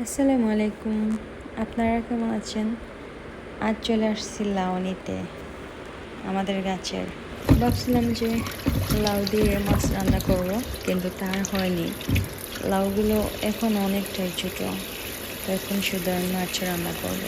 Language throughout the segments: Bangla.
আসসালামু আলাইকুম। আপনারা কেমন আছেন? আজ চলে আসছি লাউ নিতে আমাদের গাছের। ভাবছিলাম যে লাউ দিয়ে মাছ রান্না করব, কিন্তু তার হয়নি। লাউগুলো এখন অনেকটাই ছোটো, তো এখন শুধু আমি মাছ রান্না করব।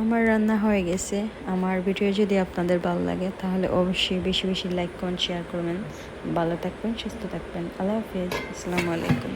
আমার রান্না হয়ে গেছে। আমার ভিডিও যদি আপনাদের ভালো লাগে তাহলে অবশ্যই বেশি বেশি লাইক করুন, শেয়ার করবেন। ভালো থাকবেন, সুস্থ থাকবেন। আল্লাহ হাফেজ। আসসালামু আলাইকুম।